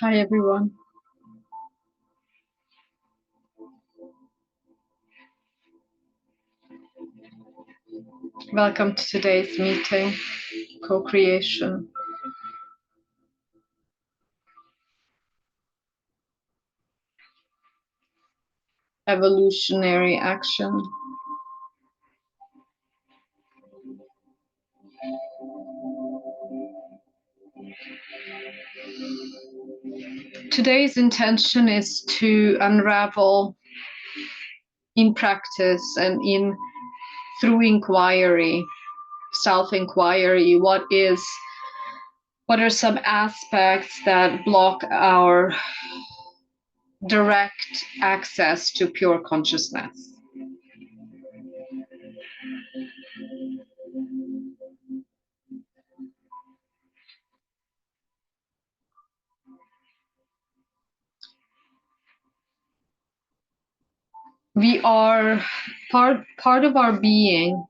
Hi, everyone. Welcome to today's meeting, co-creation. Evolutionary action. Today's intention is to unravel in practice and through inquiry, self-inquiry, what are some aspects that block our direct access to pure consciousness. We are part of our being,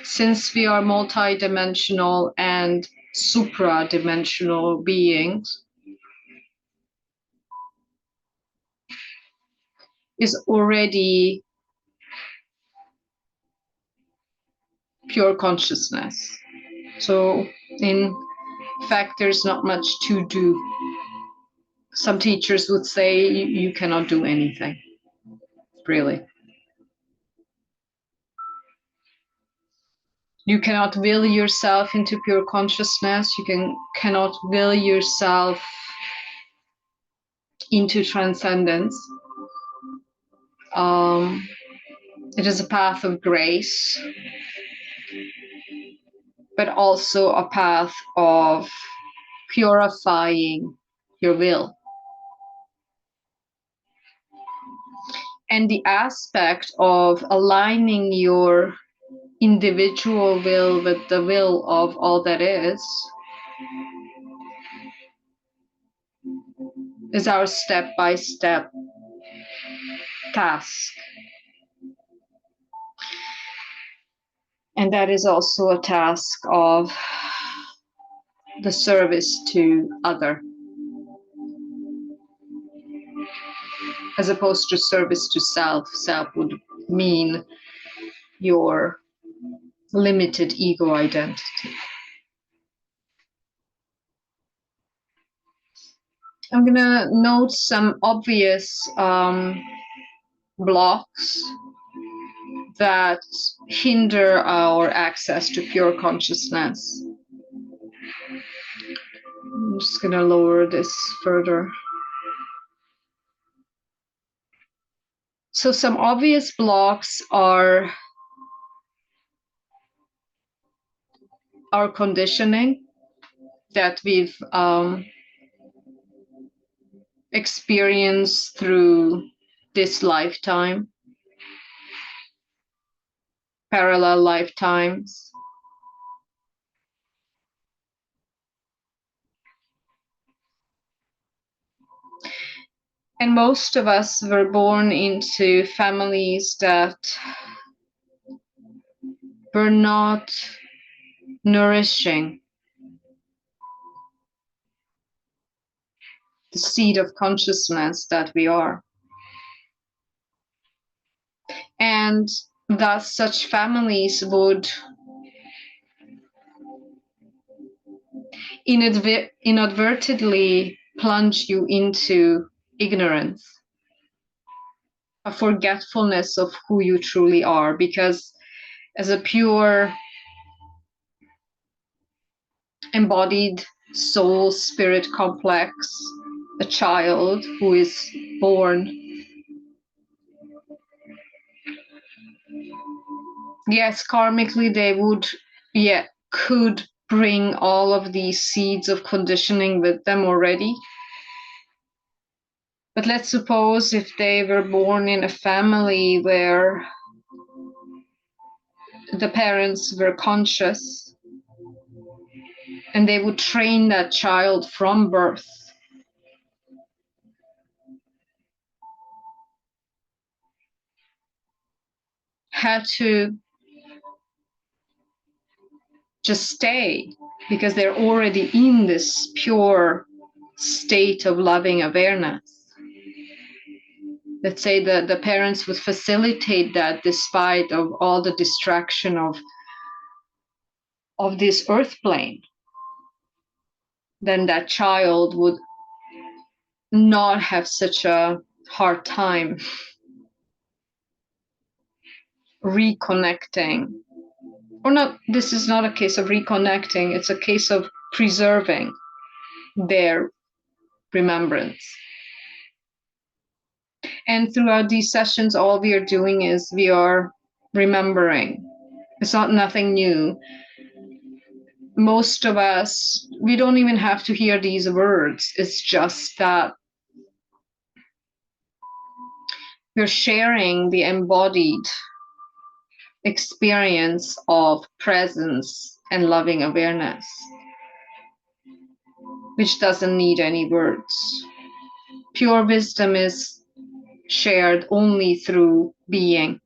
since we are multidimensional and supradimensional beings, is already pure consciousness. So in fact, there's not much to do. Some teachers would say you cannot do anything, really. You cannot will yourself into pure consciousness. You cannot will yourself into transcendence. It is a path of grace, but also a path of purifying your will. And the aspect of aligning your individual will with the will of all that is our step-by-step task. And that is also a task of the service to other, as opposed to service to self. Self would mean your limited ego identity. I'm going to note some obvious blocks that hinder our access to pure consciousness. I'm just going to lower this further. So some obvious blocks are our conditioning that we've experienced through this lifetime, parallel lifetimes. And most of us were born into families that were not nourishing the seed of consciousness that we are. And thus such families would inadvertently plunge you into ignorance, a forgetfulness of who you truly are, because as a pure embodied soul spirit complex, a child who is born, yes, karmically they could bring all of these seeds of conditioning with them already. But let's suppose if they were born in a family where the parents were conscious and they would train that child from birth how to just stay, because they're already in this pure state of loving awareness. Let's say that the parents would facilitate that despite of all the distraction of this earth plane, then that child would not have such a hard time reconnecting. Or not, this is not a case of reconnecting, it's a case of preserving their remembrance. And throughout these sessions, all we are doing is we are remembering. It's not nothing new. Most of us, we don't even have to hear these words. It's just that we're sharing the embodied experience of presence and loving awareness, which doesn't need any words. Pure wisdom is shared only through being.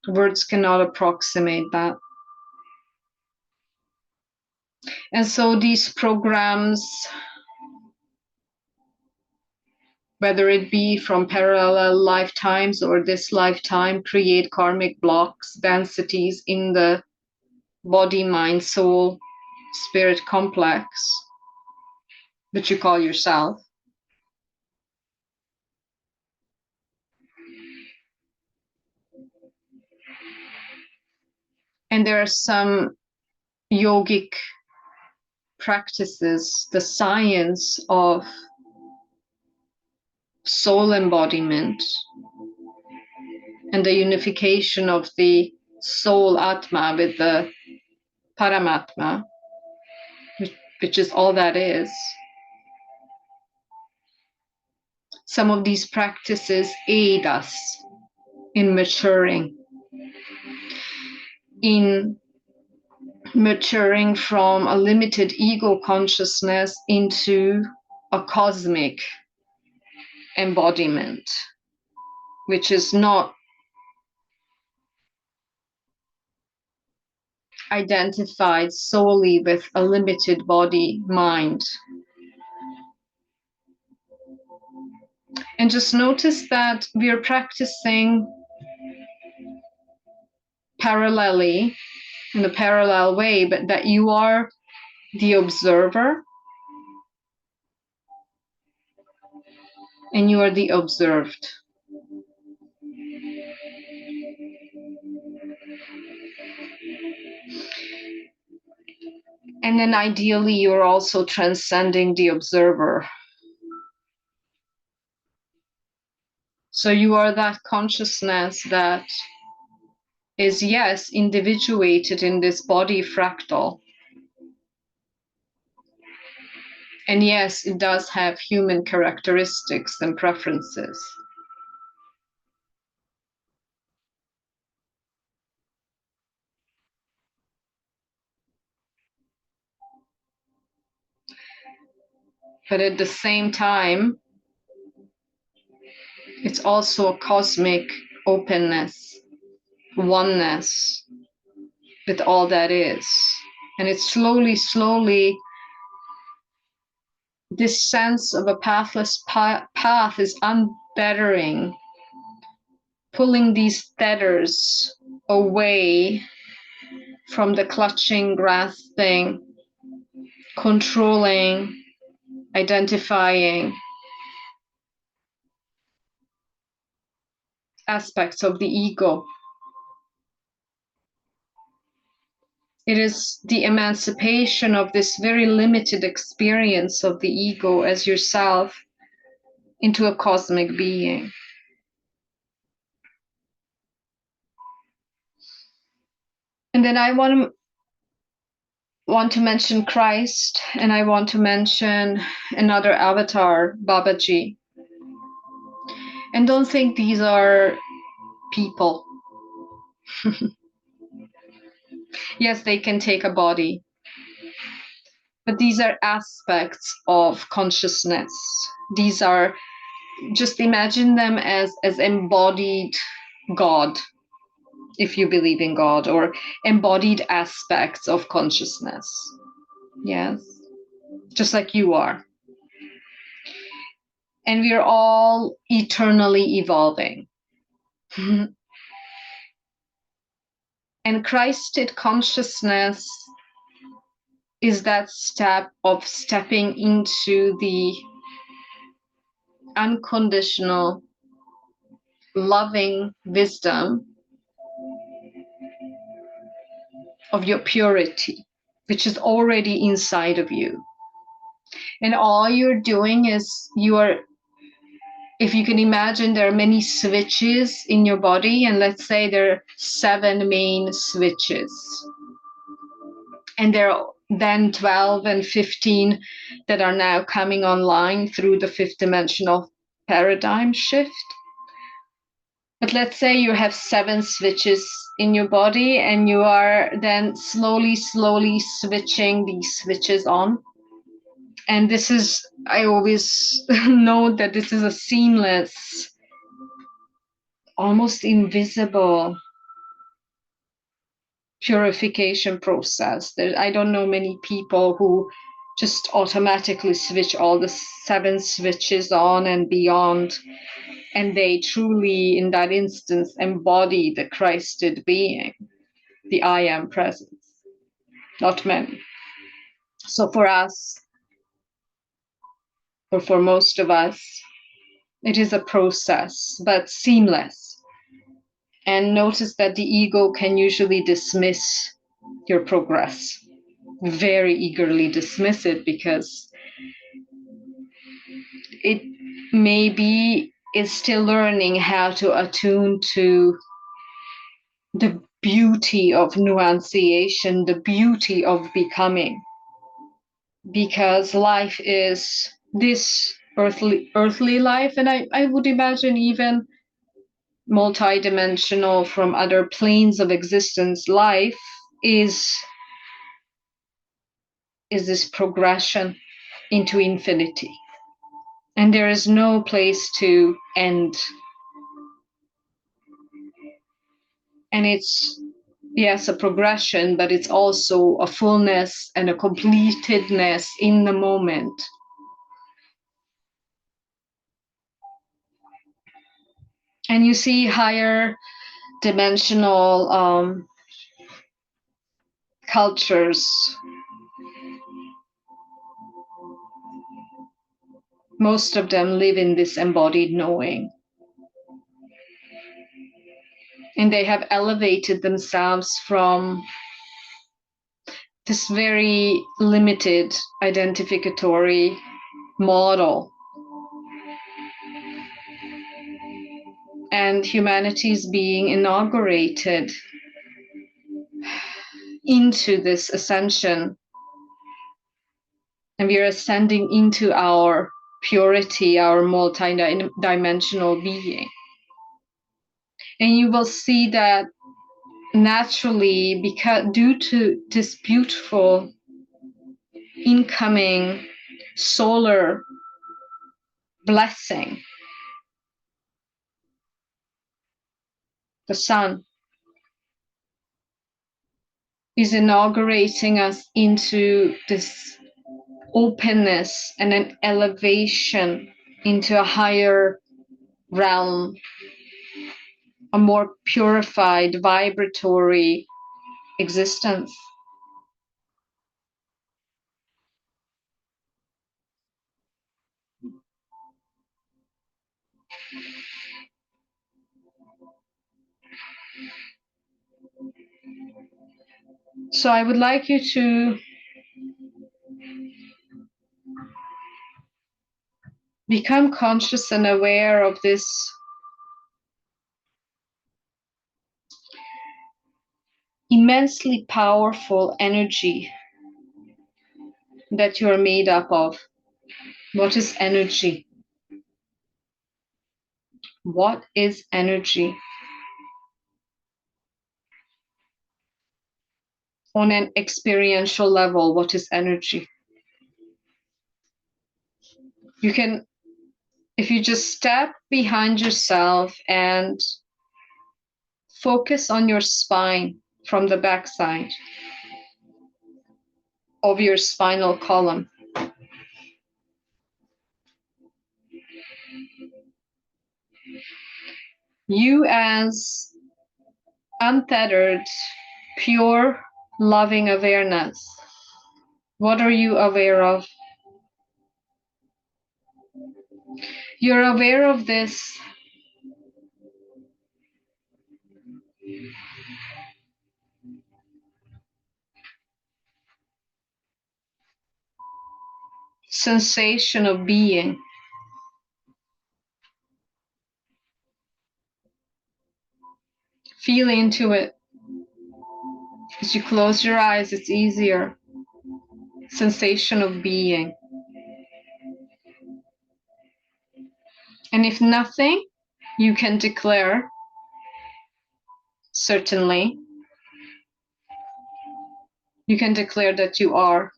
Words cannot approximate that. And so these programs, whether it be from parallel lifetimes or this lifetime, create karmic blocks, densities in the body, mind, soul, spirit complex, which you call yourself. And there are some yogic practices, the science of soul embodiment and the unification of the soul Atma with the Paramatma, which is all that is. Some of these practices aid us in maturing from a limited ego consciousness into a cosmic embodiment, which is not identified solely with a limited body, mind. And just notice that we are practicing parallelly, in a parallel way, but that you are the observer and you are the observed. And then ideally, you're also transcending the observer. So you are that consciousness that is, yes, individuated in this body fractal. And yes, it does have human characteristics and preferences. But at the same time, it's also a cosmic openness, oneness with all that is. And it's slowly, this sense of a pathless path is unbettering, pulling these tethers away from the clutching, grasping, controlling, identifying aspects of the ego. It is the emancipation of this very limited experience of the ego as yourself into a cosmic being. And then I want to mention Christ, and I want to mention another avatar, Babaji. And don't think these are people. Yes, they can take a body, but these are aspects of consciousness. These are, just imagine them as embodied God, if you believe in God, or embodied aspects of consciousness. Yes, just like you are. And we are all eternally evolving. And Christed consciousness is that step of stepping into the unconditional, loving wisdom of your purity, which is already inside of you. And all you're doing is if you can imagine, there are many switches in your body, and let's say there are 7 main switches. And there are then 12 and 15 that are now coming online through the fifth dimensional paradigm shift. But let's say you have 7 switches in your body, and you are then slowly switching these switches on. And this is, I always know that this is a seamless, almost invisible purification process. I don't know many people who just automatically switch all the 7 switches on and beyond, and they truly, in that instance, embody the Christed being, the I am presence. Not many. So for us, or for most of us, it is a process, but seamless. And notice that the ego can usually dismiss your progress, very eagerly dismiss it, because it maybe is still learning how to attune to the beauty of nuanciation, the beauty of becoming. Because life is this earthly life, and I would imagine even multidimensional from other planes of existence, life is this progression into infinity. And there is no place to end. And it's, yes, a progression, but it's also a fullness and a completedness in the moment. And you see higher dimensional cultures, most of them live in this embodied knowing. And they have elevated themselves from this very limited identificatory model. And humanity is being inaugurated into this ascension. And we are ascending into our purity, our multi-dimensional being. And you will see that naturally, because due to this beautiful incoming solar blessing, the sun is inaugurating us into this openness and an elevation into a higher realm, a more purified, vibratory existence. So I would like you to become conscious and aware of this immensely powerful energy that you are made up of. What is energy? What is energy? On an experiential level, what is energy? You can, if you just step behind yourself and Focus on your spine from the backside of your spinal column. You as untethered, pure, loving awareness. What are you aware of? You're aware of this sensation of being. Feel into it. As you close your eyes, it's easier. Sensation of being. And if nothing, you can declare, certainly, you can declare that you are,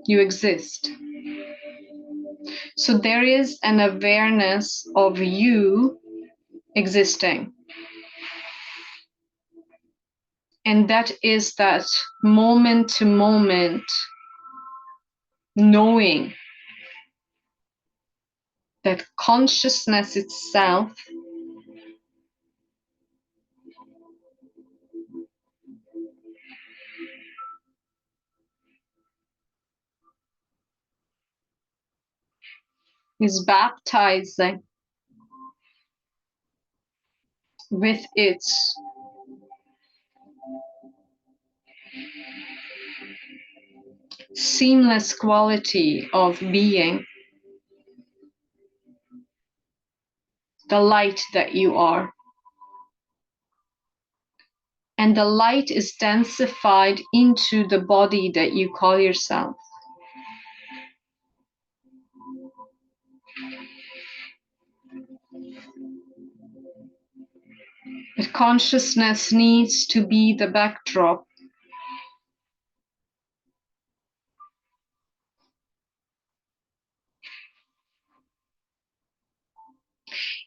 you exist. So there is an awareness of you existing. And that is that moment to moment knowing that consciousness itself is baptizing with its seamless quality of being, the light that you are. And the light is densified into the body that you call yourself. But consciousness needs to be the backdrop.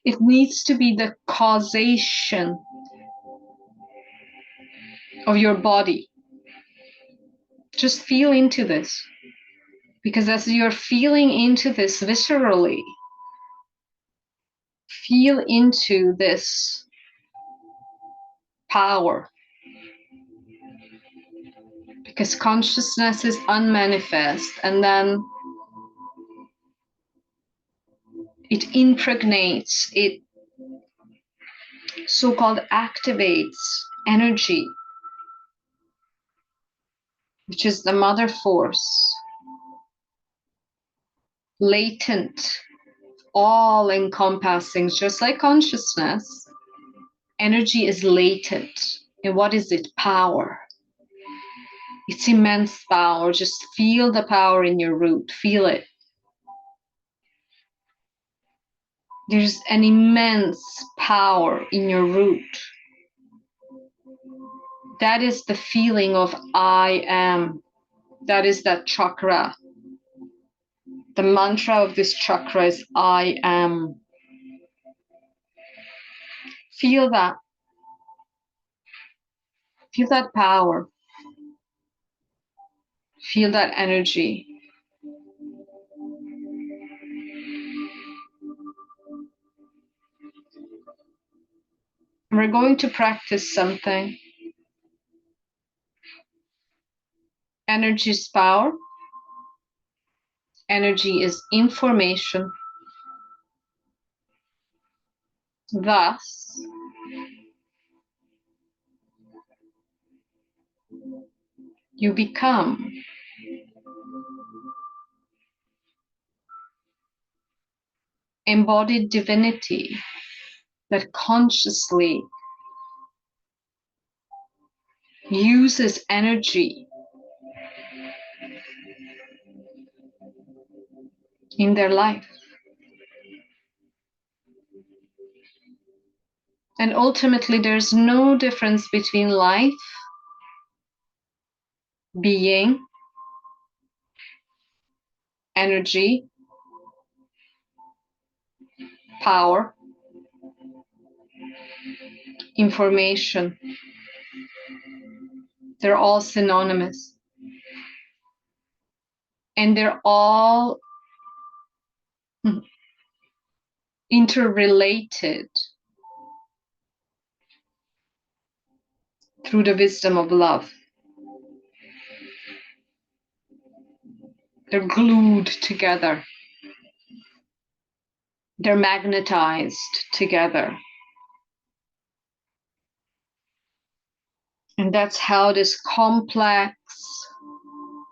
It needs to be the causation of your body. Just feel into this. Because as you're feeling into this viscerally, feel into this power. Because consciousness is unmanifest, and then it impregnates, it so-called activates energy, which is the mother force, latent, all encompassing, just like consciousness. Energy is latent. And what is it? Power. It's immense power. Just feel the power in your root. Feel it. There's an immense power in your root. That is the feeling of I am. That is that chakra. The mantra of this chakra is I am. Feel that. Feel that power. Feel that energy. We're going to practice something. Energy is power. Energy is information. Thus, you become embodied divinity that consciously uses energy in their life. And ultimately, there's no difference between life, being, energy, power, information. They're all synonymous. And they're all interrelated through the wisdom of love. They're glued together. They're magnetized together. And that's how this complex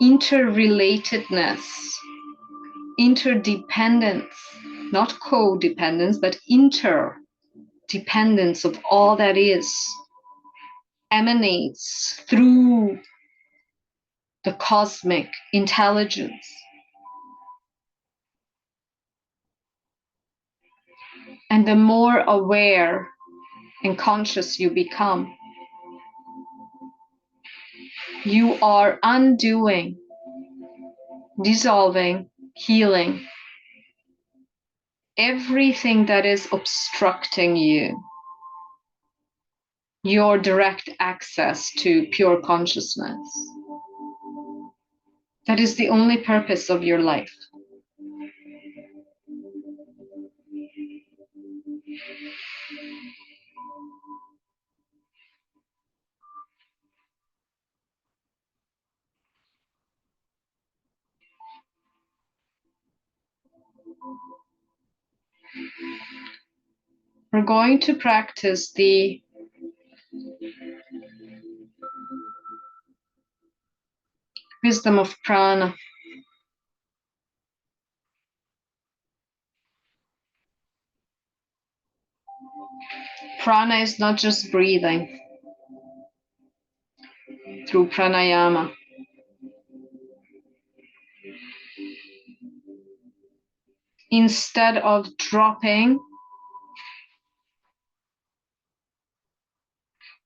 interrelatedness, interdependence, not codependence, but interdependence of all that is, emanates through the cosmic intelligence. And the more aware and conscious you become, you are undoing, dissolving, healing everything that is obstructing you, your direct access to pure consciousness. That is the only purpose of your life. We're going to practice the wisdom of prana. Prana is not just breathing through pranayama. Instead of dropping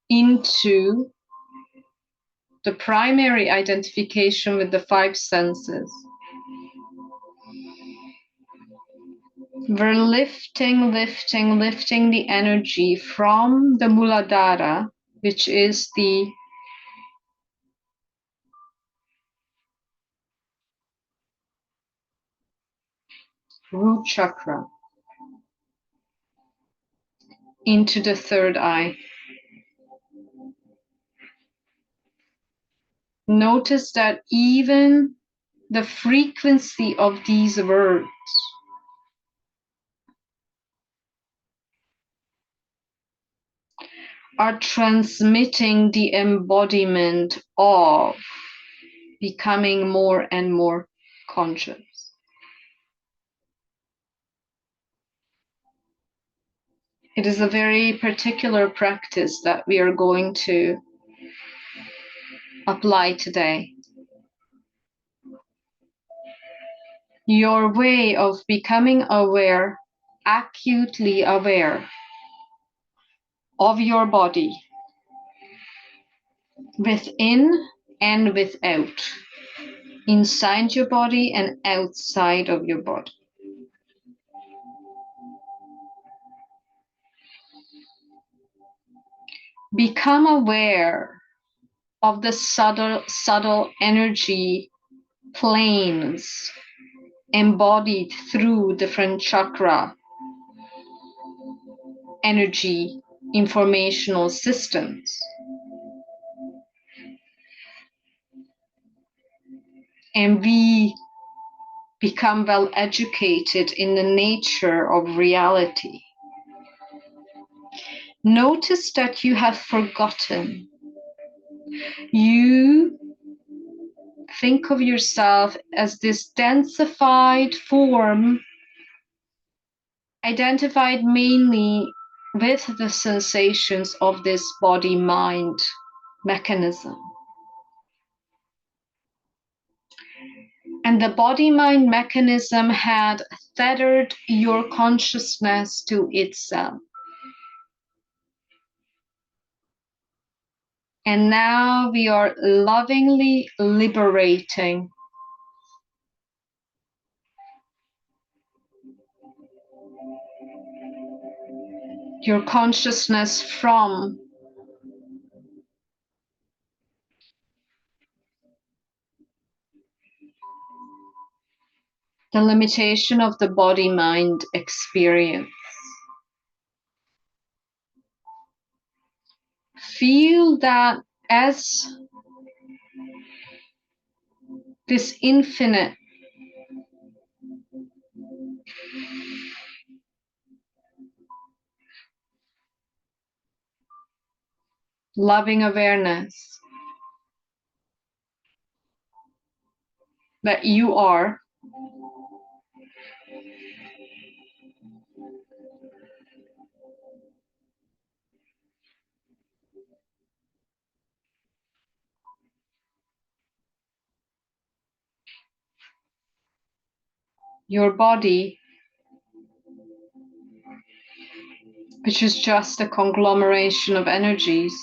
into the primary identification with the five senses, we're lifting the energy from the Muladhara, which is the root chakra, into the third eye. Notice that even the frequency of these words are transmitting the embodiment of becoming more and more conscious. It is a very particular practice that we are going to apply today. Your way of becoming aware, acutely aware of your body, within and without, inside your body and outside of your body. Become aware of the subtle energy planes embodied through different chakra energy informational systems. And we become well educated in the nature of reality. Notice that you have forgotten. You think of yourself as this densified form, identified mainly with the sensations of this body-mind mechanism. And the body-mind mechanism had tethered your consciousness to itself. And now we are lovingly liberating your consciousness from the limitation of the body-mind experience. Feel that as this infinite loving awareness that you are, your body, which is just a conglomeration of energies,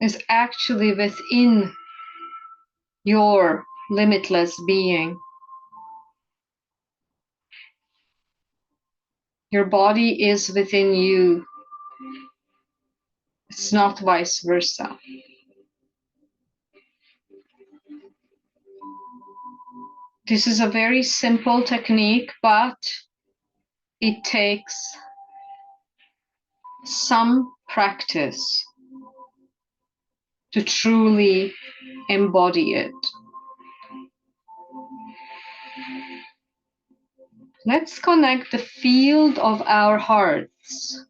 is actually within your limitless being. Your body is within you. It's not vice versa. This is a very simple technique, but it takes some practice to truly embody it. Let's connect the field of our hearts.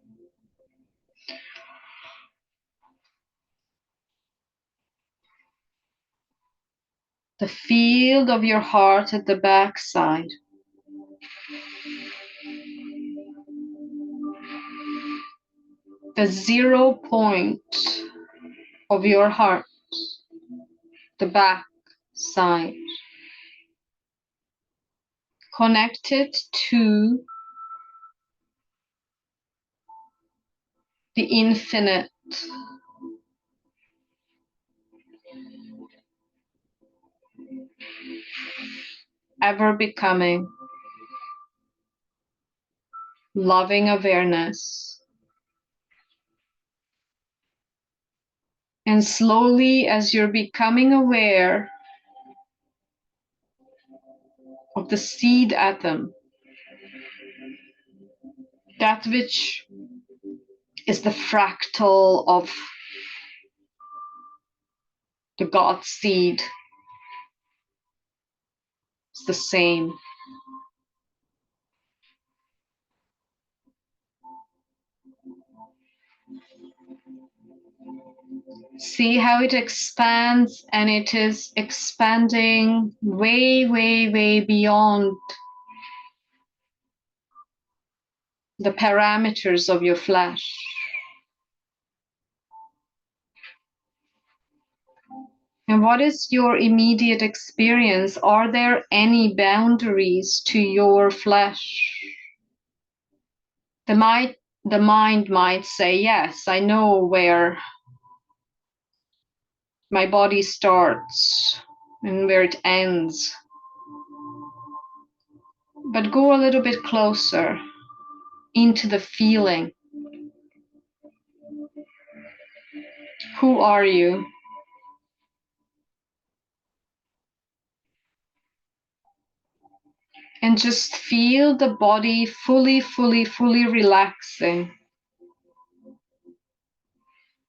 The field of your heart at the backside. The 0 point of your heart, the back side. Connected to the infinite, ever becoming, loving awareness. And slowly, as you're becoming aware of the seed atom, that which is the fractal of the God seed, it's the same. See how it expands, and it is expanding way, way, way beyond the parameters of your flesh. And what is your immediate experience? Are there any boundaries to your flesh? The mind might say, yes, I know where my body starts and where it ends. But go a little bit closer into the feeling. Who are you? And just feel the body fully, fully, fully relaxing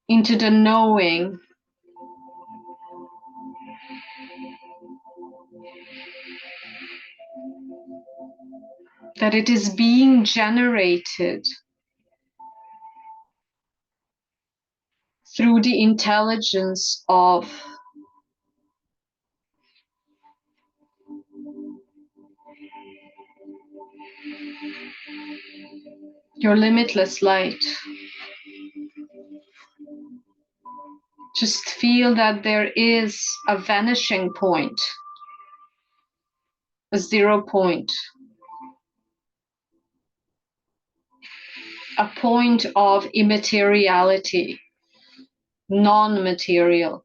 into the knowing that it is being generated through the intelligence of your limitless light. Just feel that there is a vanishing point, a 0 point, a point of immateriality, non-material.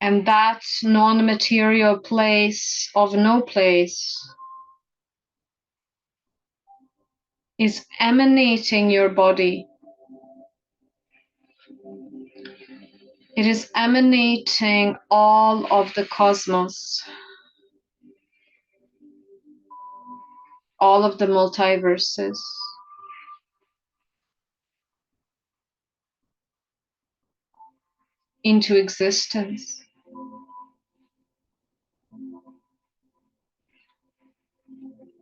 And that non-material place of no place is emanating your body. It is emanating all of the cosmos, all of the multiverses. Into existence.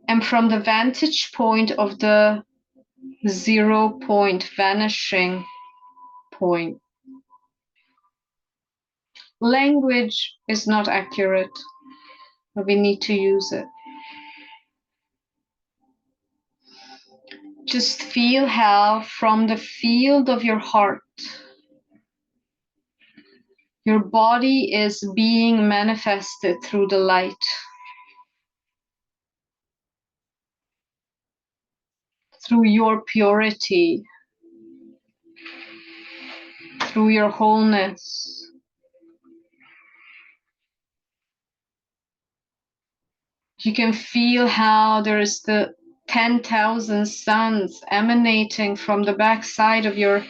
And from the vantage point of the 0 point, vanishing point, language is not accurate, but we need to use it. Just feel how from the field of your heart, your body is being manifested through the light, through your purity, through your wholeness. You can feel how there is the 10,000 suns emanating from the backside of your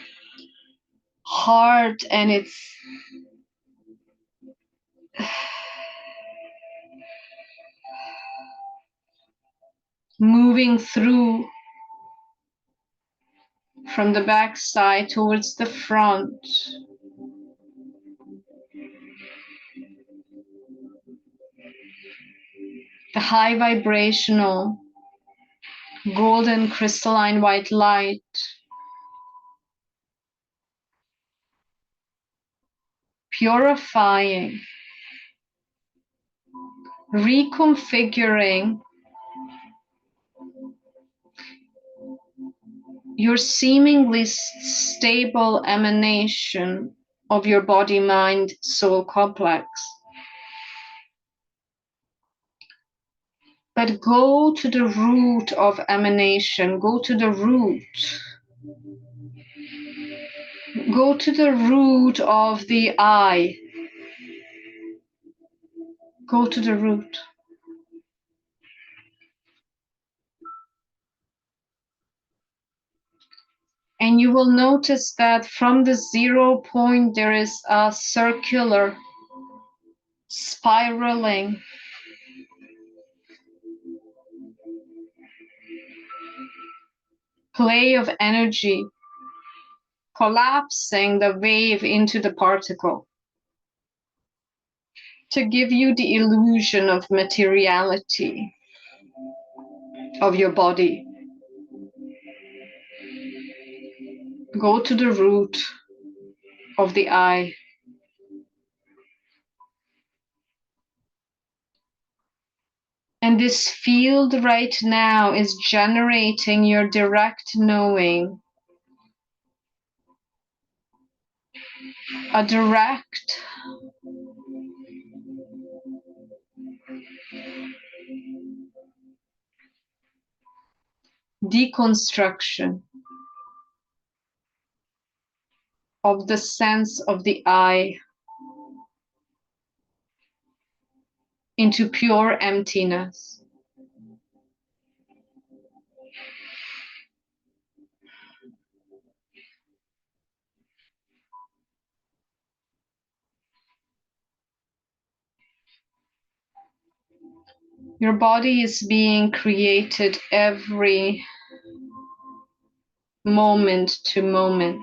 heart, and it's moving through from the backside towards the front. The high vibrational, golden crystalline white light purifying, reconfiguring your seemingly stable emanation of your body, mind, soul complex. But go to the root of emanation, go to the root. Go to the root of the I. Go to the root. And you will notice that from the 0 point, there is a circular, spiraling, play of energy, collapsing the wave into the particle to give you the illusion of materiality of your body. Go to the root of the I. And this field right now is generating your direct knowing, a direct deconstruction of the sense of the I into pure emptiness. Your body is being created every moment to moment.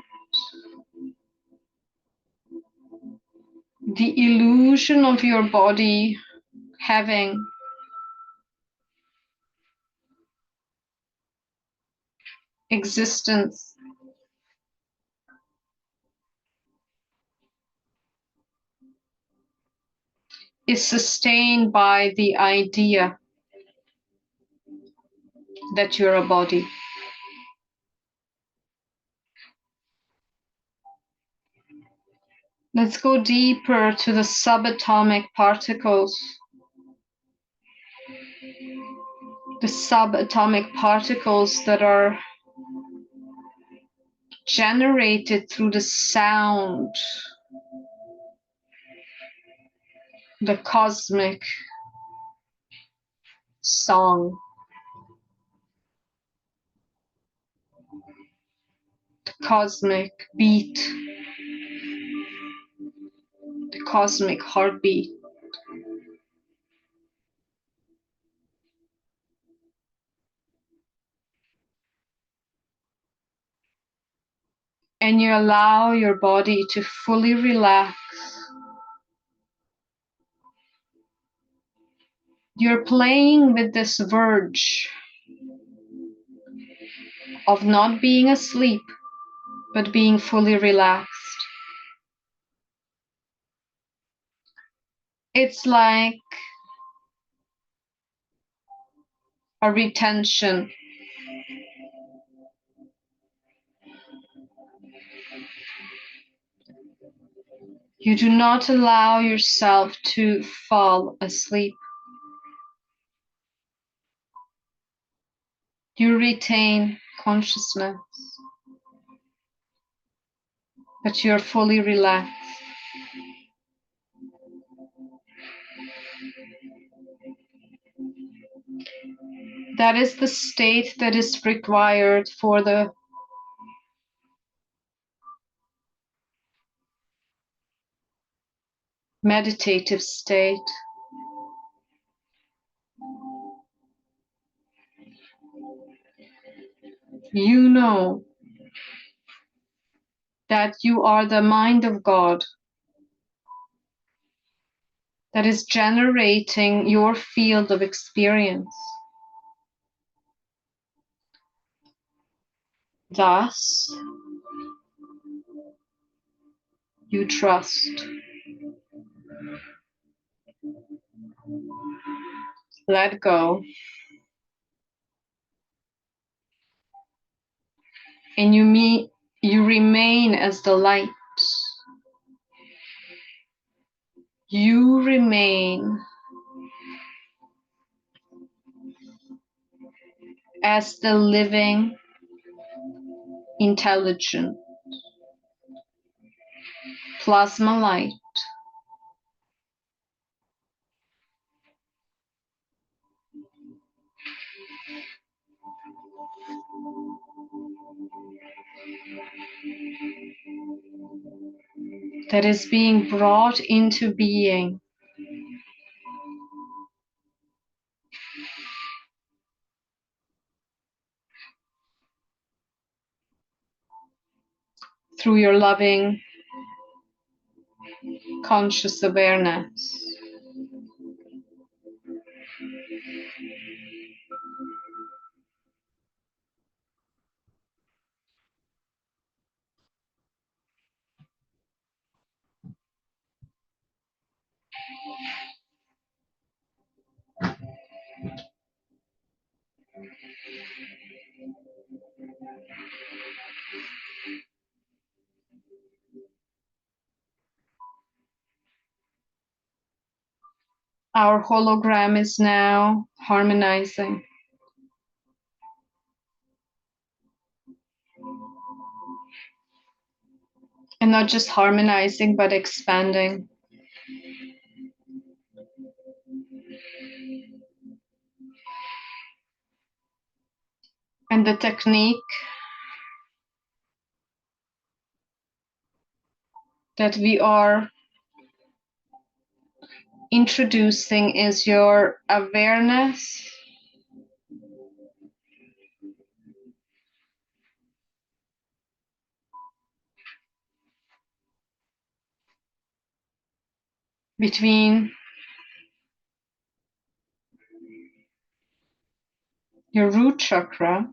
The illusion of your body having existence is sustained by the idea that you're a body. Let's go deeper to the subatomic particles. The subatomic particles that are generated through the sound the cosmic song, the cosmic beat, the cosmic heartbeat. And you allow your body to fully relax. You're playing with this verge of not being asleep, but being fully relaxed. It's like a retention. You do not allow yourself to fall asleep. You retain consciousness, but you're fully relaxed. That is the state that is required for the meditative state. You know that you are the mind of God that is generating your field of experience. Thus, you trust. Let go. And you remain as the light. You remain as the living, intelligent plasma light that is being brought into being through your loving, conscious awareness. Our hologram is now harmonizing, and not just harmonizing, but expanding. And the technique that we are introducing is your awareness between your root chakra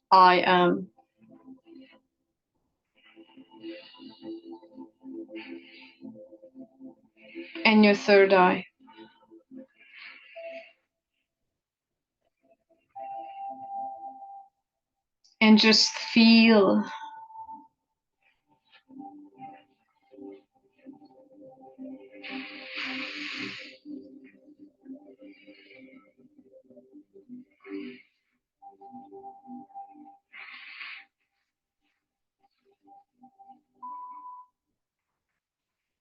I am, and your third eye. And just feel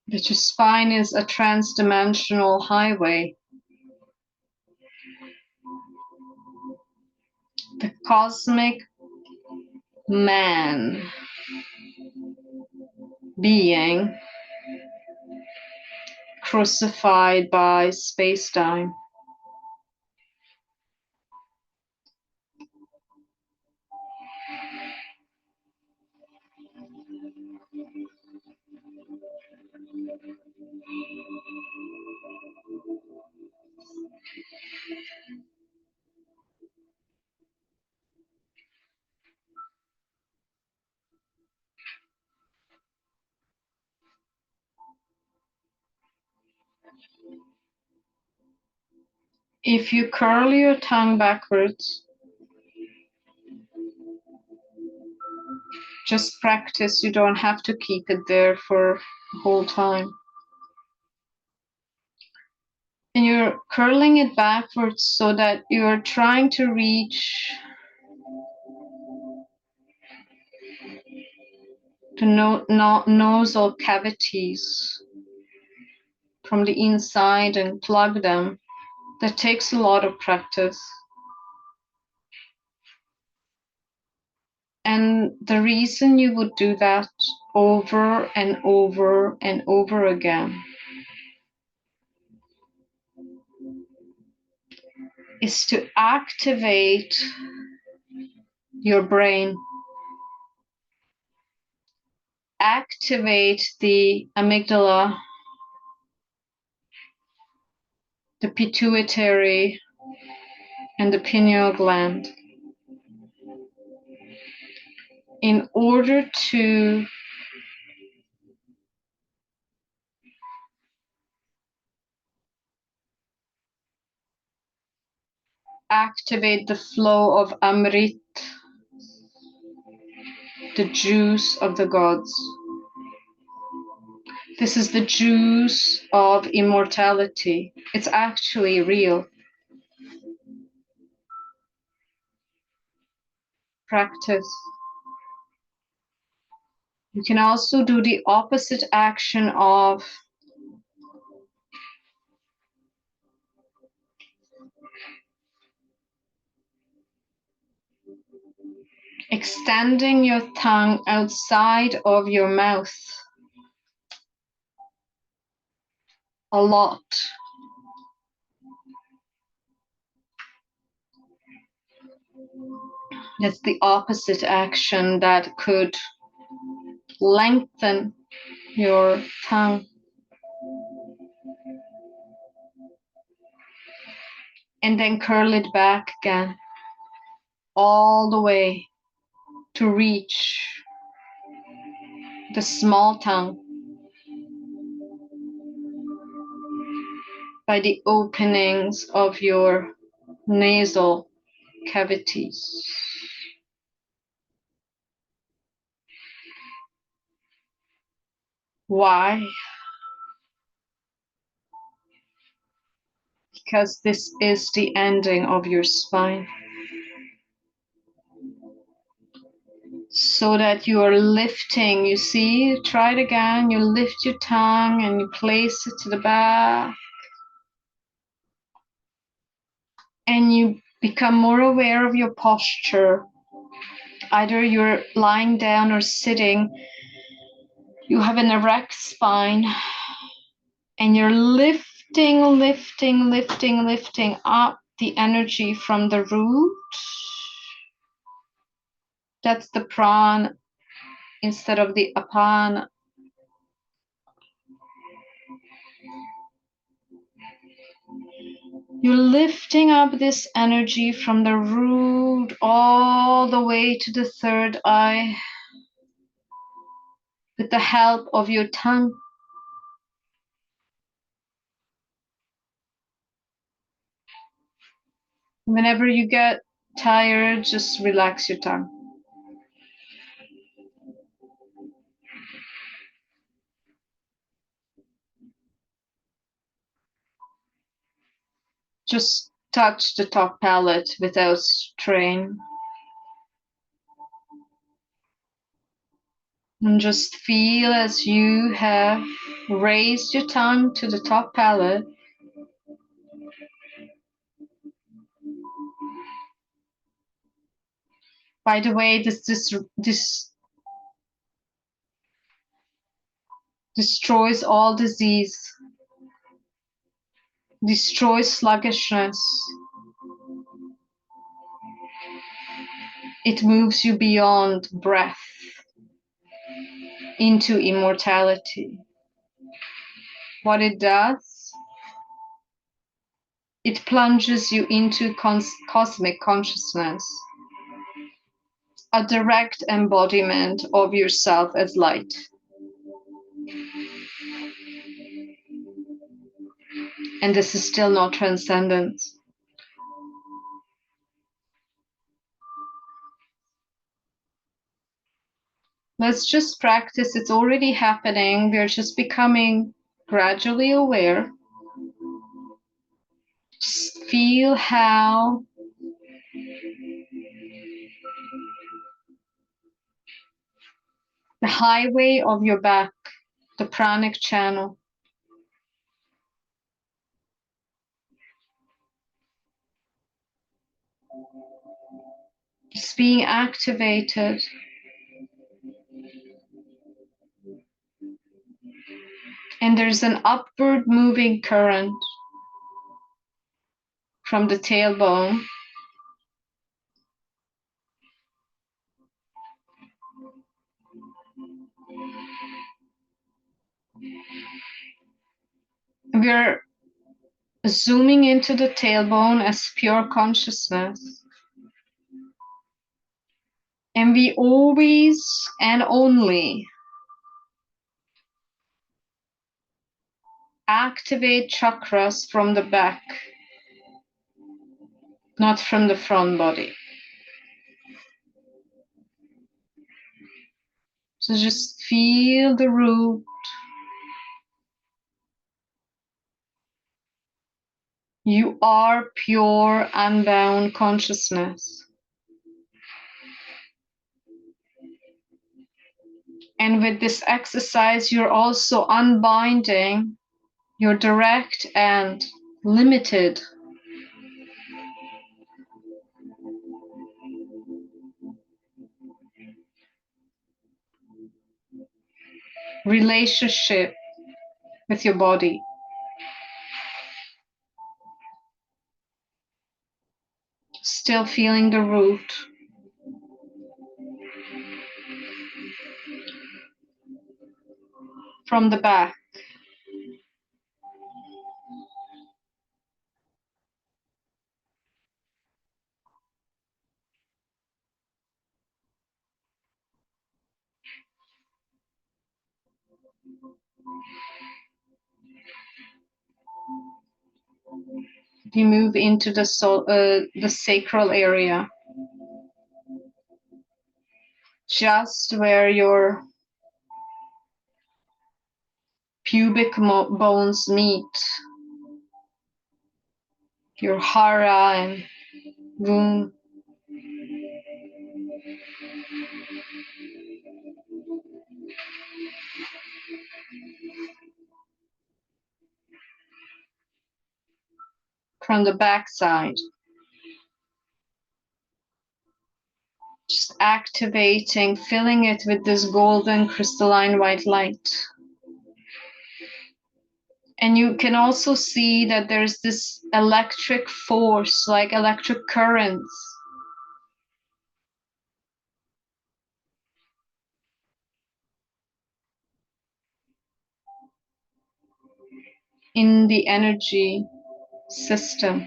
That your spine is a trans-dimensional highway. The cosmic man being crucified by space-time. If you curl your tongue backwards, just practice. You don't have to keep it there for the whole time. And you're curling it backwards so that you're trying to reach the nasal cavities from the inside and plug them. That takes a lot of practice. And the reason you would do that over and over and over again is to activate your brain, activate the amygdala, the pituitary, and the pineal gland in order to activate the flow of Amrit, the juice of the gods. This is the juice of immortality. It's actually real. Practice. You can also do the opposite action of extending your tongue outside of your mouth a lot. That's the opposite action that could lengthen your tongue. And then curl it back again, all the way to reach the small tongue by the openings of your nasal cavities. Why? Because this is the ending of your spine. So that you are lifting, you see, try it again, you lift your tongue and you place it to the back. And you become more aware of your posture. Either you're lying down or sitting. You have an erect spine and you're lifting up the energy from the root. That's the prana instead of the apana. You're lifting up this energy from the root all the way to the third eye with the help of your tongue. Whenever you get tired, just relax your tongue. Just touch the top palate without strain. And just feel as you have Raise your tongue to the top palate. By the way, this destroys all disease, destroys sluggishness. It moves you beyond breath into immortality. What it does, it plunges you into cosmic consciousness, a direct embodiment of yourself as light. And this is still not transcendence. Let's just practice. It's already happening. We're just becoming gradually aware. Just feel how the highway of your back, the pranic channel, is being activated. And there's an upward moving current from the tailbone we're zooming into the tailbone as pure consciousness. And we always and only activate chakras from the back, not from the front body. So just feel the root. You are pure, unbound consciousness. And with this exercise, you're also unbinding your direct and limited relationship with your body. Still feeling the root. From the back. You move into the sacral area, just where your pubic bones meet, your hara and womb. From the back side. Just activating, filling it with this golden crystalline white light. And you can also see that there's this electric force, like electric currents. In the energy system.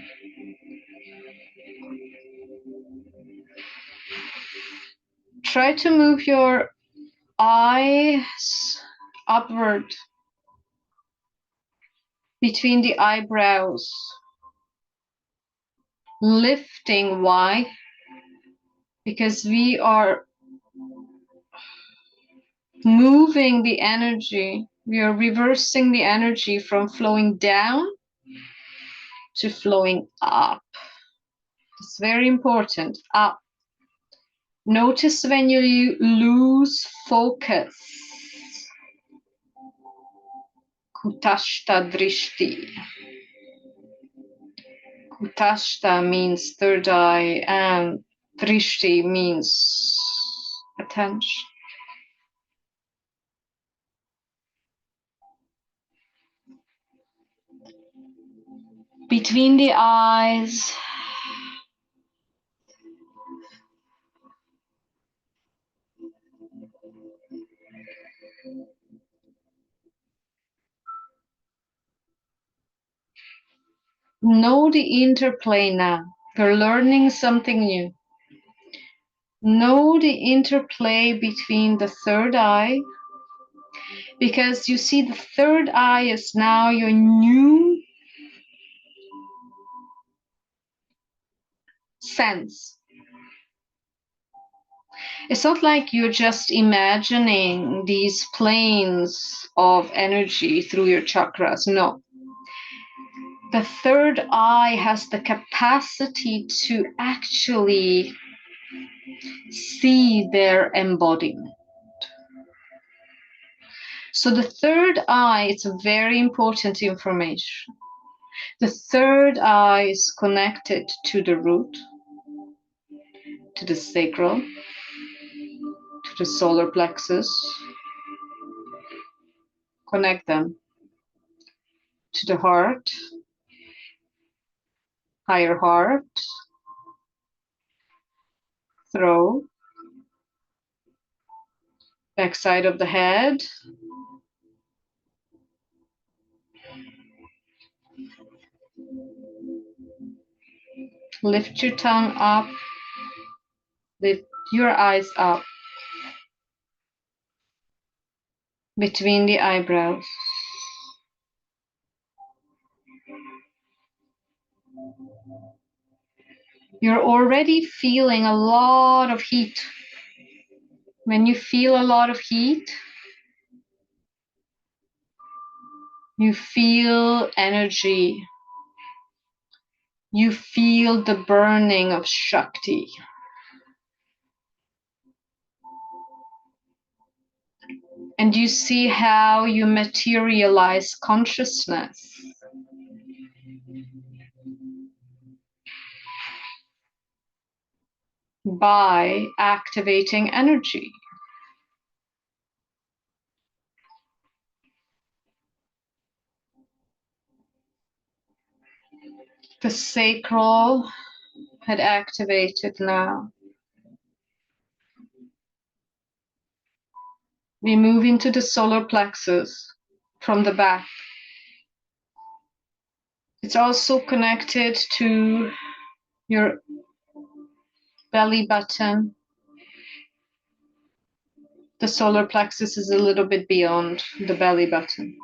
Try to move your eyes upward between the eyebrows, lifting. Why? Because we are moving the energy. We are reversing the energy from flowing down to flowing up. It's very important. Up. Notice when you lose focus. Kutashta Drishti. Kutashta means third eye, and Drishti means attention. Between the eyes, know the interplay now. You're learning something new. Know the interplay between the third eye, because you see the third eye is now your new sense. It's not like you're just imagining these planes of energy through your chakras. No. The third eye has the capacity to actually see their embodiment. So the third eye, it's a very important information. The third eye is connected to the root, to the sacral, to the solar plexus. Connect them to the heart, higher heart, throat, backside of the head, lift your tongue up, lift your eyes up between the eyebrows. You're already feeling a lot of heat. When you feel a lot of heat, you feel energy. You feel the burning of Shakti. And you see how you materialize consciousness. By activating energy. The sacral had activated now. We move into the solar plexus from the back. It's also connected to your belly button. The solar plexus is a little bit beyond the belly button.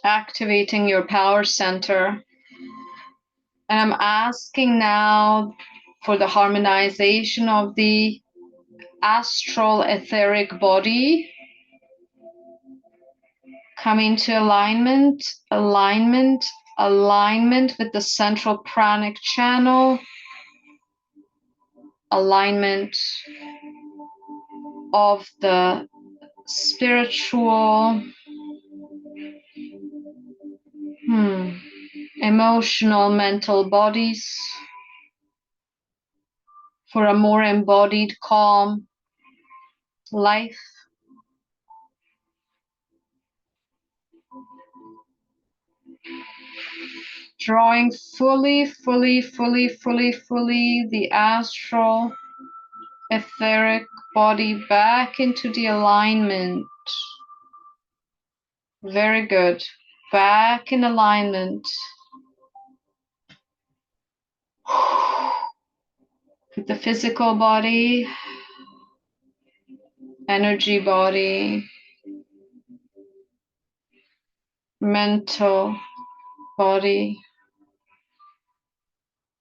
Activating your power center. And I'm asking now for the harmonization of the astral etheric body. Come into alignment, alignment, alignment with the central pranic channel, alignment of the spiritual, emotional, mental bodies for a more embodied, calm life. Drawing fully the astral etheric body back into the alignment. Very good. Back in alignment. With the physical body, energy body, mental body,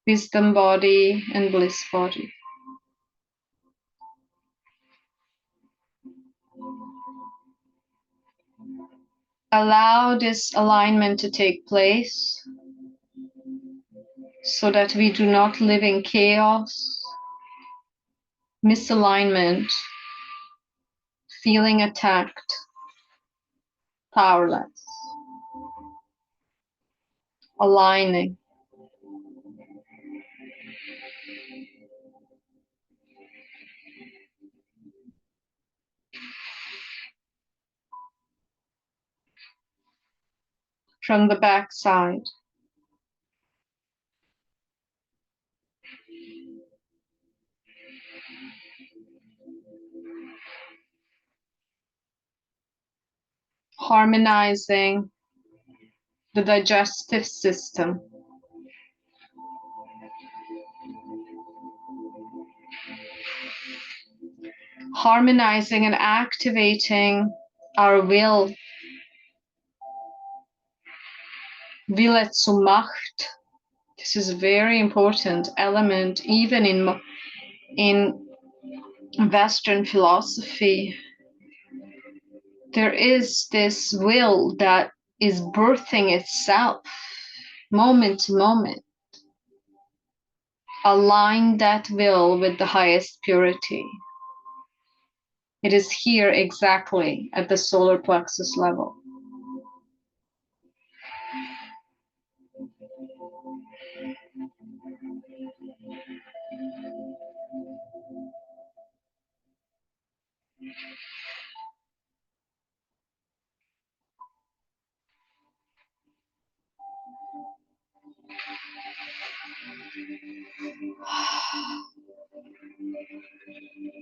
wisdom body, and bliss body. Allow this alignment to take place. so that we do not live in chaos, misalignment, feeling attacked, powerless, aligning. From the backside. Harmonizing the digestive system. Harmonizing and activating our will. Wille zur Macht. This is a very important element, even in Western philosophy. There is this will that is birthing itself moment to moment. Align that will with the highest purity. It is here exactly at the solar plexus level.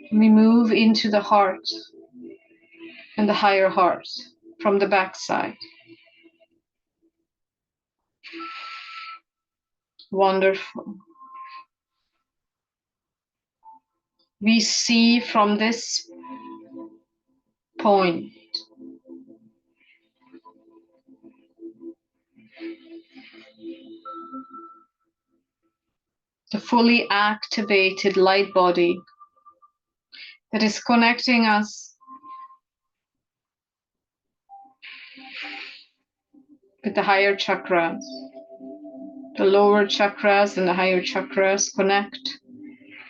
We move into the heart and the higher heart from the backside. Wonderful. We see from this point the fully activated light body that is connecting us with the higher chakras. The lower chakras and the higher chakras connect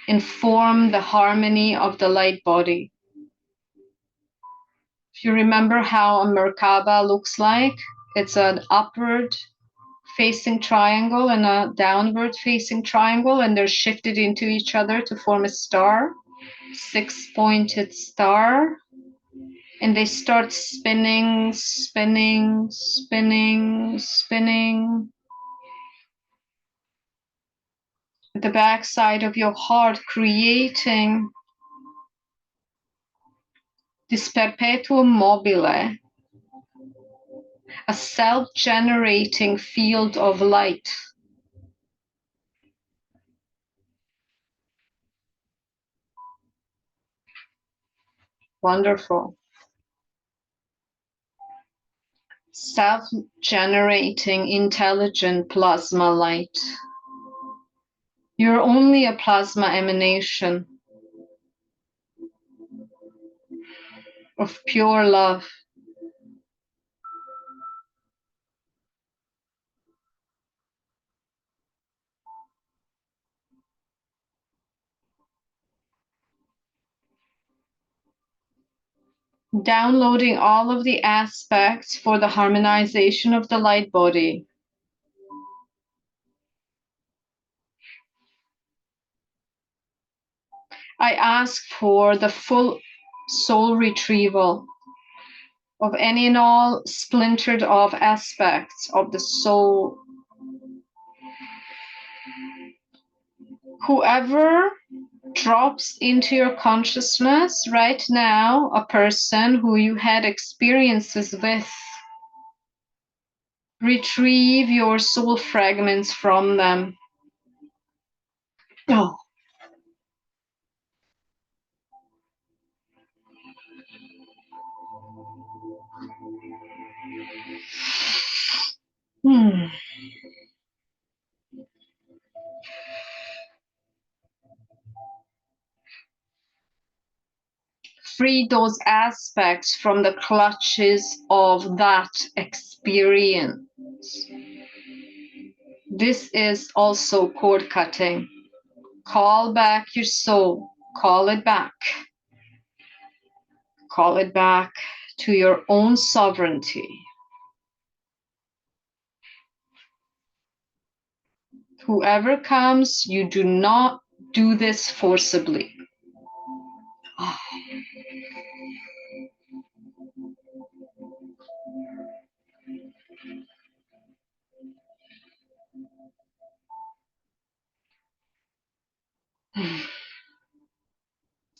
and form the harmony of the light body. If you remember how a Merkaba looks like, it's an upward facing triangle and a downward facing triangle, and they're shifted into each other to form a star, 6-pointed star. And they start spinning, spinning, spinning, spinning. At the backside of your heart, creating this perpetuum mobile, a self-generating field of light. Wonderful. Self-generating intelligent plasma light. You're only a plasma emanation of pure love. Downloading all of the aspects for the harmonization of the light body. I ask for the full soul retrieval of any and all splintered off aspects of the soul. Whoever drops into your consciousness right now, a person who you had experiences with, retrieve your soul fragments from them. Oh. Free those aspects from the clutches of that experience. This is also cord cutting. Call back your soul. Call it back. Call it back to your own sovereignty. Whoever comes, you do not do this forcibly.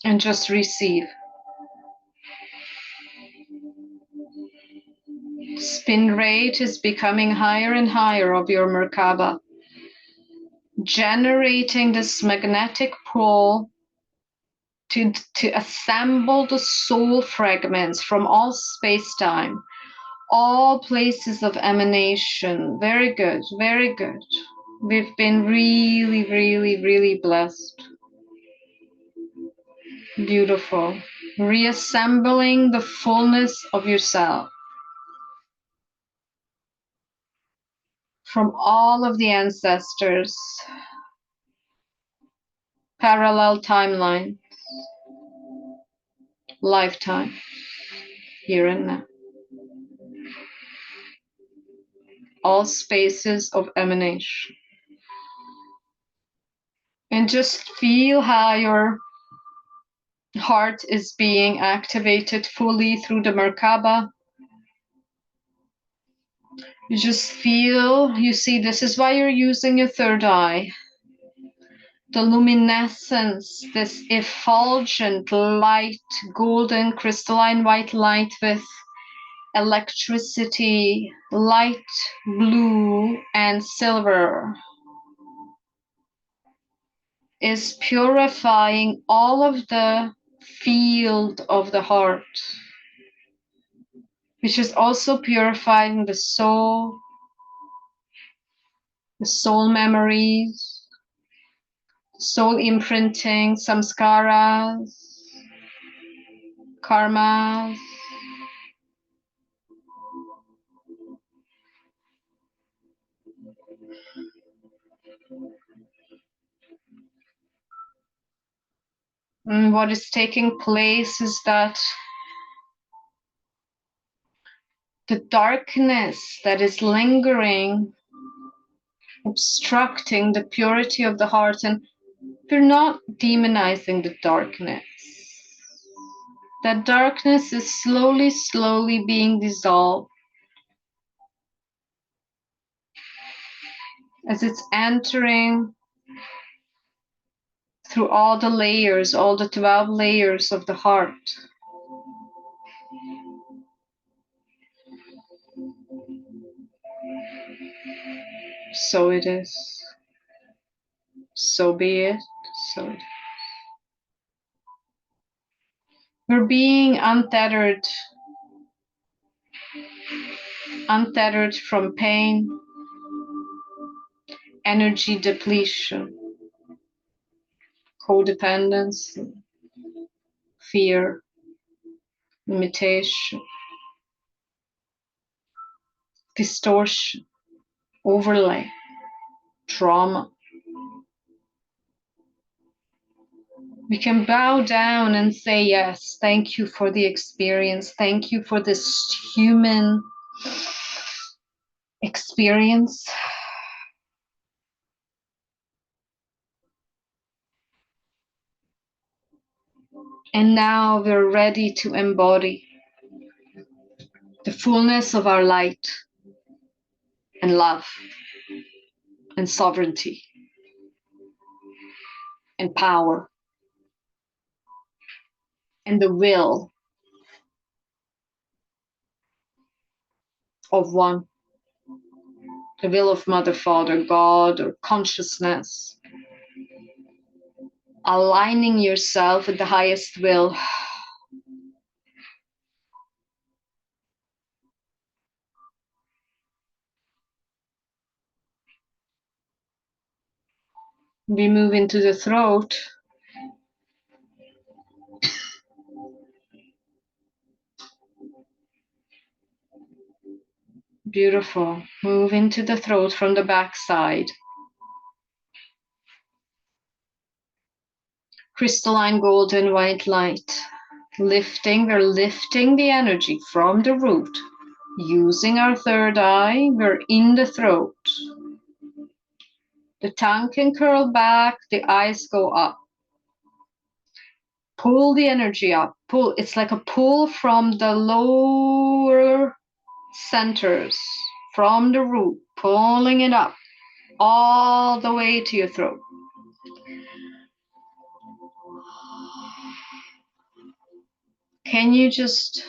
And just receive. Spin rate is becoming higher and higher of your Merkaba, generating this magnetic pull to assemble the soul fragments from all space-time, all places of emanation. Very good, very good. We've been really, really, really blessed. Beautiful. Reassembling the fullness of yourself from all of the ancestors, parallel timeline, lifetime, here and now. All spaces of emanation. And just feel how your heart is being activated fully through the Merkaba. You just feel, you see, this is why you're using your third eye. The luminescence, this effulgent light, golden crystalline white light with electricity, light blue and silver, is purifying all of the field of the heart, which is also purifying the soul memories, soul imprinting, samskaras, karmas. And what is taking place is that the darkness that is lingering, obstructing the purity of the heart, and we're not demonizing the darkness. That darkness is slowly, slowly being dissolved as it's entering through all the layers, all the 12 layers of the heart. So it is. So be it. So it is. We're being untethered from pain, energy depletion, codependence, fear, limitation, distortion, overlay, trauma. We can bow down and say, yes, thank you for the experience. Thank you for this human experience. And now we're ready to embody the fullness of our light and love and sovereignty and power and the will of one, the will of Mother, Father, God, or consciousness, aligning yourself with the highest will. We move into the throat. Beautiful. Move into the throat from the back side. Crystalline golden white light. We're lifting the energy from the root. Using our third eye, we're in the throat. The tongue can curl back, the eyes go up. Pull the energy up. Pull. It's like a pull from the lower centers, from the root, pulling it up all the way to your throat. Can you just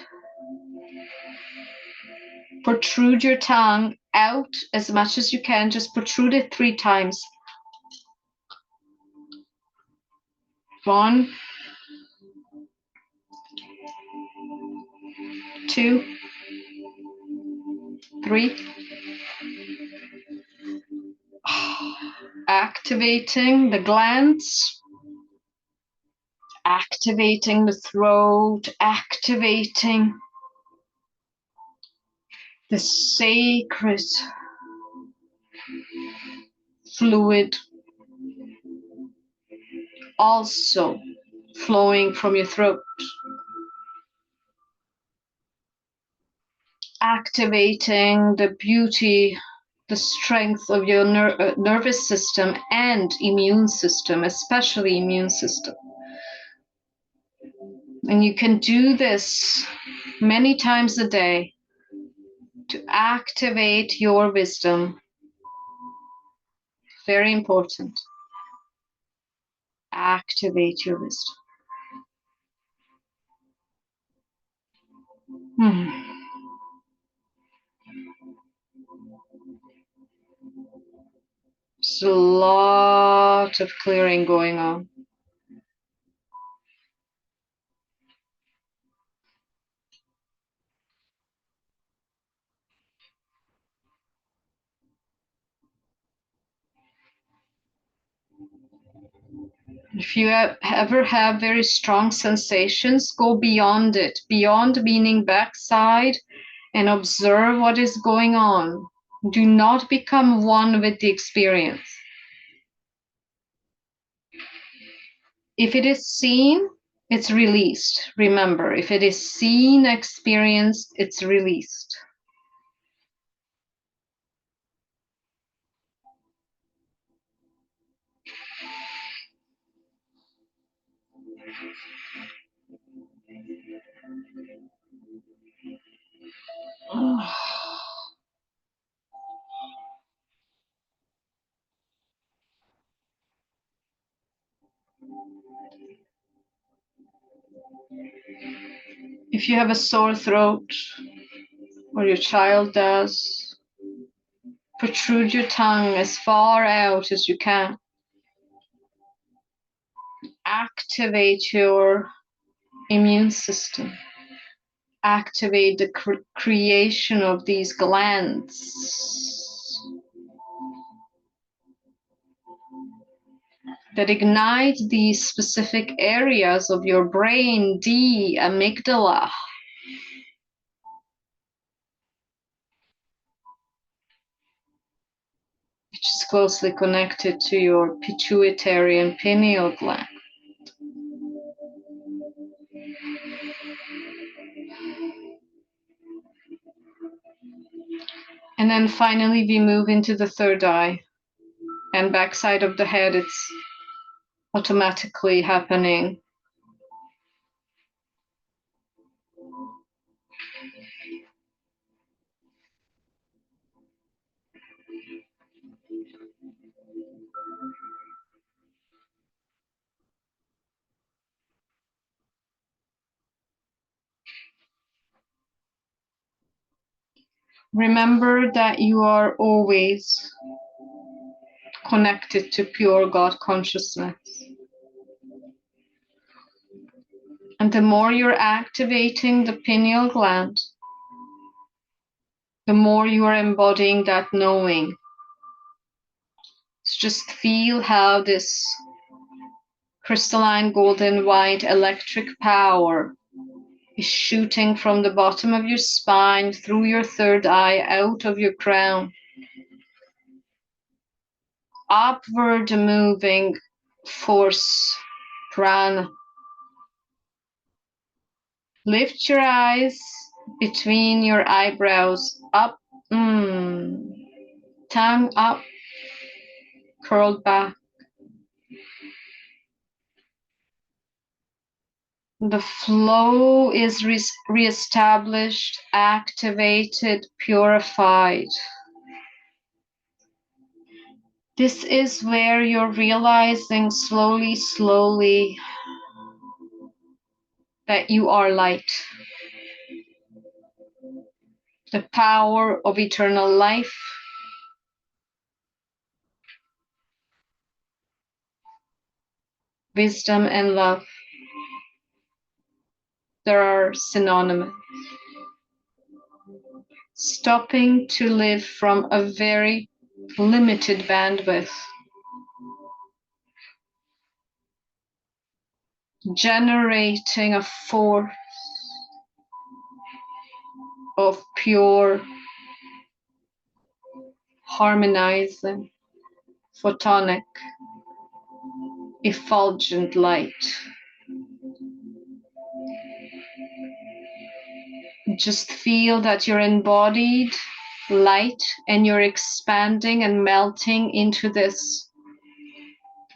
protrude your tongue out as much as you can? Just protrude it 3 times. 1, 2, 3. Activating the glands, activating the throat, activating the sacred fluid also flowing from your throat. Activating the beauty, the strength of your nervous system and immune system, especially immune system. And you can do this many times a day to activate your wisdom. Very important. Activate your wisdom. There's a lot of clearing going on. If you ever have very strong sensations, go beyond it. Beyond meaning backside, and observe what is going on. Do not become one with the experience. If it is seen, it's released. Remember, if it is seen, experienced, it's released. If you have a sore throat, or your child does, protrude your tongue as far out as you can. Activate your immune system. Activate the creation of these glands that ignite these specific areas of your brain, the amygdala, which is closely connected to your pituitary and pineal gland. And then finally we move into the third eye, and backside of the head, it's automatically happening. Remember that you are always connected to pure God consciousness. And the more you're activating the pineal gland, the more you are embodying that knowing. So just feel how this crystalline golden white electric power is shooting from the bottom of your spine, through your third eye, out of your crown, upward moving force, prana. Lift your eyes between your eyebrows, up, tongue up, curled back. The flow is reestablished, activated, purified. This is where you're realizing slowly, slowly that you are light. The power of eternal life, wisdom, and love. There are synonymous. Stopping to live from a very limited bandwidth. Generating a force of pure, harmonizing, photonic, effulgent light. Just feel that you're embodied light and you're expanding and melting into this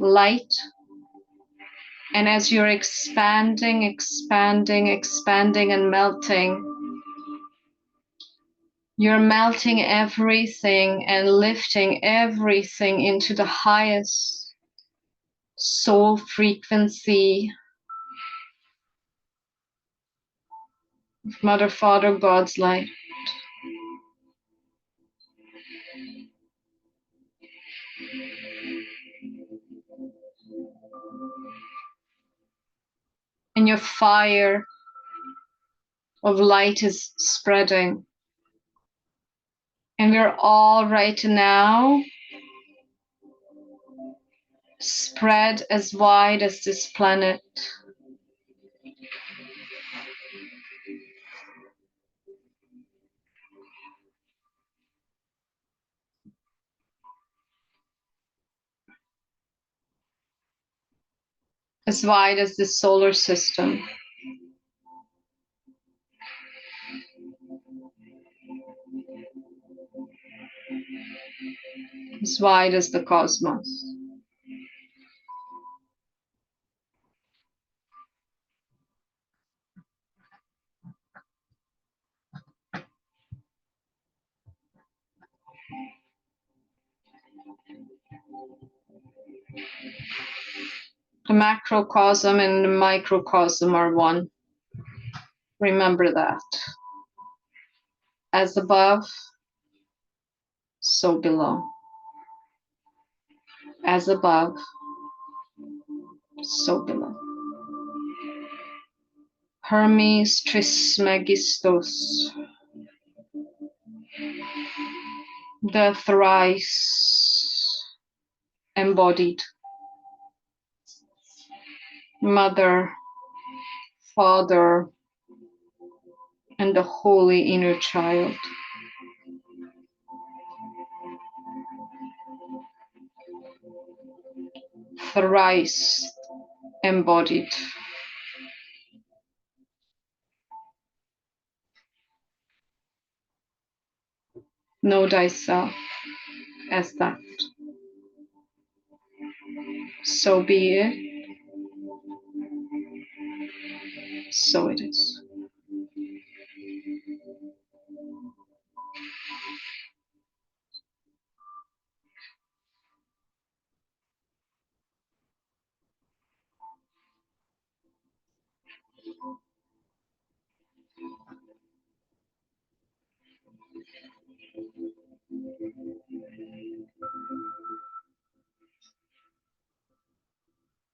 light. And as you're expanding, expanding, expanding, and melting, you're melting everything and lifting everything into the highest soul frequency of Mother, Father, God's light. And your fire of light is spreading. And we're all right now spread as wide as this planet. As wide as the solar system. As wide as the cosmos. The macrocosm and the microcosm are one. Remember that. As above, so below. As above, so below. Hermes Trismegistos, the thrice embodied Mother, Father, and the holy inner child. Thrice embodied. Know thyself as that. So be it. So it is.